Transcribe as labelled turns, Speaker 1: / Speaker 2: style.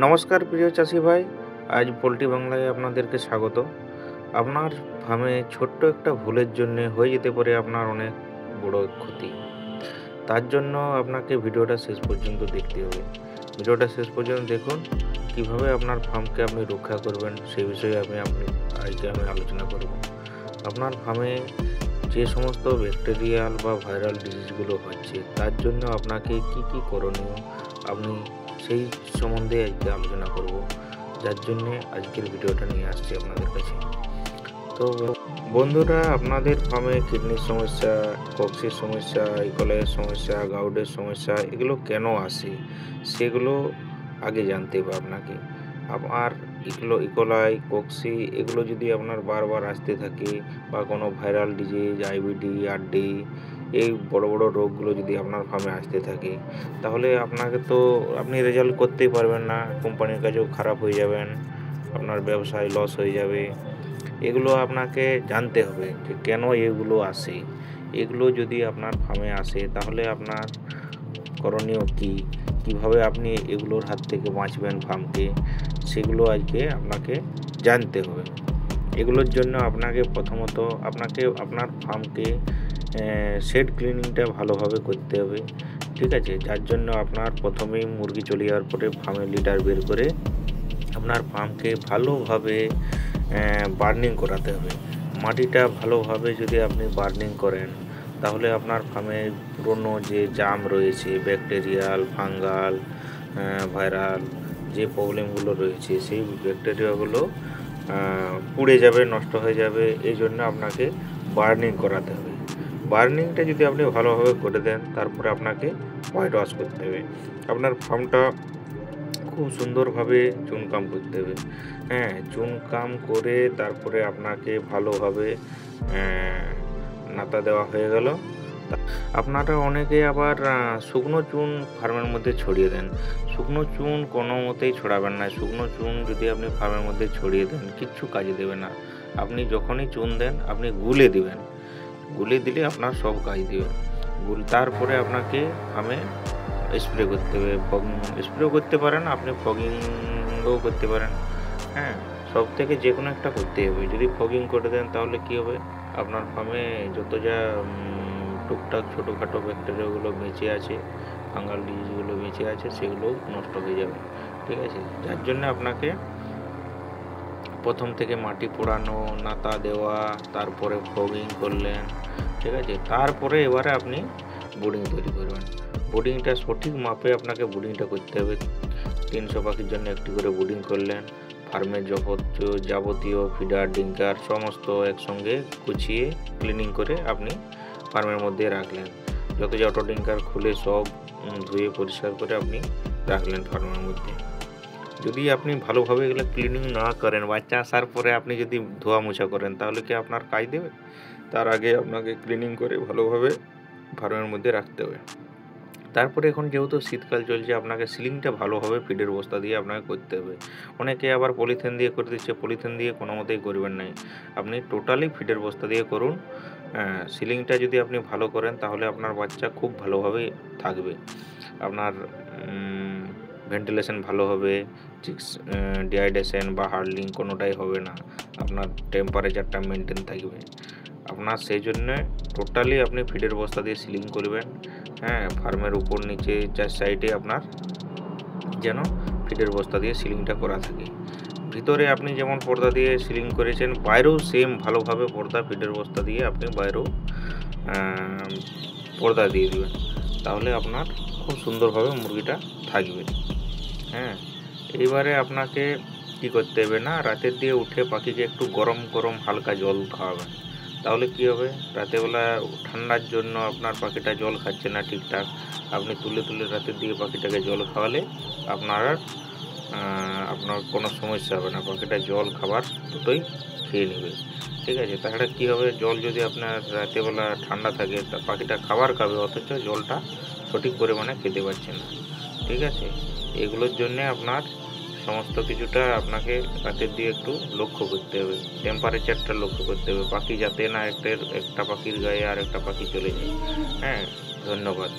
Speaker 1: নমস্কার প্রিয় চাষি ভাই, আজ পোল্ট্রি বাংলায় আপনাদেরকে স্বাগত। আপনার ফার্মে ছোট্ট একটা ভুলের জন্য হয়ে যেতে পারে আপনার অনেক বড় ক্ষতি। তার জন্য আপনাকে ভিডিওটা শেষ পর্যন্ত দেখতে হবে। ভিডিওটা শেষ পর্যন্ত দেখুন, কিভাবে আপনার ফার্মকে আপনি রক্ষা করবেন সেই বিষয়ে আজকে আমি আলোচনা করব। আপনার ফার্মে যে সমস্ত ব্যাকটেরিয়াল বা ভাইরাল ডিজিজগুলো হচ্ছে তার জন্য আপনাকে কি কি করণীয় আপনি সেই সম্বন্ধে আজকে আলোচনা করব, যার জন্যে আজকের ভিডিওটা নিয়ে আসছি আপনাদের কাছে। তো বন্ধুরা, আপনাদের ফার্মে কিডনির সমস্যা, কক্সির সমস্যা, ইকোলাইয়ের সমস্যা, গাউডের সমস্যা এগুলো কেন আসে সেগুলো আগে জানতে হবে আপনাকে। আপনার ইকোলাই, কক্সি এগুলো যদি আপনার বারবার আসতে থাকে বা কোনো ভাইরাল ডিজিজ, আইবিডি, আরডি এই বড় বড় রোগগুলো যদি আপনার ফার্মে আসতে থাকে, তাহলে আপনি রেজাল্ট করতেই পারবেন না, কোম্পানির কাছেও খারাপ হয়ে যাবেন, আপনার ব্যবসায় লস হয়ে যাবে। এগুলো আপনাকে জানতে হবে যে কেন এগুলো আসে। এগুলো যদি আপনার ফার্মে আসে তাহলে আপনার করণীয় কী, কীভাবে আপনি এগুলোর হাত থেকে বাঁচবেন ফার্মকে, সেগুলো আজকে আপনাকে জানতে হবে। এগুলোর জন্য প্রথমত আপনার ফার্মকে শেড ক্লিনিংটা ভালোভাবে করতে হবে, ঠিক আছে। যার জন্য আপনার প্রথমেই মুরগি চলে যাওয়ার পরে ফার্মের লিটার বের করে আপনার ফার্মকে ভালোভাবে বার্নিং করাতে হবে। মাটিটা ভালোভাবে যদি আপনি বার্নিং করেন তাহলে আপনার ফার্মে পুরনো যে জাম রয়েছে, ব্যাকটেরিয়াল, ফাঙ্গাল, ভাইরাল যে প্রবলেমগুলো রয়েছে সেই ব্যাকটেরিয়াগুলো পুড়ে যাবে, নষ্ট হয়ে যাবে। এই জন্য আপনাকে বার্নিং করাতে হবে। বার্নিংটা যদি আপনি ভালোভাবে করে দেন, তারপরে আপনাকে হোয়াইট ওয়াশ করতে হবে। আপনার ফার্মটা খুব সুন্দরভাবে চুনকাম করতে হবে। চুনকাম করে তারপরে আপনাকে ভালোভাবে নাতা দেওয়া হয়ে গেল। আপনারা অনেকে আবার শুকনো চুন ফার্মের মধ্যে ছড়িয়ে দেন। শুকনো চুন কোনো মতেই ছড়াবেন না। শুকনো চুন যদি আপনি ফার্মের মধ্যে ছড়িয়ে দেন কিচ্ছু কাজে দেবে না। আপনি যখনই চুন দেন আপনি গুলে দিবেন, গুলে দিলে আপনার সব কাজ দেবে। তারপরে আপনাকে ফার্মে স্প্রে করতে হবে। স্প্রেও করতে পারেন, আপনি ফগিংও করতে পারেন। সব থেকে যে কোনো একটা করতে হবে। যদি ফগিং করে দেন তাহলে কী হবে, আপনার ফার্মে যত যা টুকটাক ছোটোখাটো ব্যাকটেরিয়াগুলো বেঁচে আছে, ফাঙ্গাল ডিজিজগুলো বেঁচে আছে, সেগুলো নষ্ট হয়ে যাবে, ঠিক আছে। যার জন্য আপনাকে প্রথম থেকে মাটি পোড়ানো, নাতা দেওয়া, তারপরে ফগিং করলেন, ঠিক আছে। তারপরে এবারে আপনি বোর্ডিং তৈরি করবেন। বোর্ডিংটা সঠিক মাপে আপনাকে বোর্ডিংটা করতে হবে। 300 পাখির জন্য একটি করে বোর্ডিং করলেন। ফার্মের যাবতীয় ফিডার, ডিঙ্কার সমস্ত একসঙ্গে গুছিয়ে ক্লিনিং করে আপনি ফার্মের মধ্যে রাখলেন। যত যা অটো ডিঙ্কার খুলে সব ধুয়ে পরিষ্কার করে আপনি রাখলেন ফার্মের মধ্যে। যদি আপনি ভালোভাবে এগুলো ক্লিনিং না করেন, বাচ্চা আসার পরে আপনি যদি ধোয়া মোছা করেন তাহলে কি আপনার কাজ দেবে? তার আগে আপনাকে ক্লিনিং করে ভালোভাবে ফার্মের মধ্যে রাখতে হবে। তারপরে এখন যেহেতু শীতকাল চলছে, আপনাকে সিলিংটা ভালোভাবে ফিডের বস্তা দিয়ে আপনাকে করতে হবে। অনেকে আবার পলিথিন দিয়ে করে দিচ্ছে, পলিথিন দিয়ে কোনো মতেই করবেন না। আপনি টোটালি ফিডের বস্তা দিয়ে করুন। সিলিংটা যদি আপনি ভালো করেন তাহলে আপনার বাচ্চা খুব ভালোভাবে থাকবে। আপনার ভেন্টিলেশন ভালো হবে, ডিহাইড্রেশন বা হার্ডলিং কোনোটাই হবে না। আপনার টেম্পারেচারটা মেনটেন থাকবে। আপনার সেই জন্যে টোটালি আপনি ফিডের বস্তা দিয়ে সিলিং করবেন। ফার্মের উপর নিচে 4 সাইডে আপনার যেন ফিডের বস্তা দিয়ে সিলিংটা করা থাকে। ভিতরে আপনি যেমন পর্দা দিয়ে সিলিং করেছেন, বাইরেও সেম ভালোভাবে পর্দা ফিডের বস্তা দিয়ে আপনি বাইরেও পর্দা দিয়ে দেবেন। তাহলে আপনার খুব সুন্দরভাবে মুরগিটা থাকবে। এইবারে আপনাকে কি করতে হবে না, রাতের দিয়ে উঠে পাখিকে একটু গরম গরম হালকা জল খাওয়াবেন। তাহলে কি হবে, রাতেরবেলা ঠান্ডার জন্য আপনার পাখিটা জল খাচ্ছে না ঠিকঠাক, আপনি তুলে তুলে রাতের দিকে পাখিটাকে জল খাওয়ালে আপনার কোনো সমস্যা হবে না। পাখিটা জল খাবার দুটোই খেয়ে নেবে, ঠিক আছে। তাছাড়া কী হবে, জল যদি আপনার রাতেরবেলা ঠান্ডা থাকে তা পাখিটা খাবার খাবে, অথচ জলটা সঠিক পরিমাণে খেতে পারছে না, ঠিক আছে। এগুলোর জন্যে আপনার সমস্ত কিছুটা আপনাকে রাতের দিয়ে একটু লক্ষ্য করতে হবে। টেম্পারেচারটা লক্ষ্য করতে হবে, পাখি যাতে না একটা পাখির গায়ে আর একটা পাখি চলে যায়। ধন্যবাদ।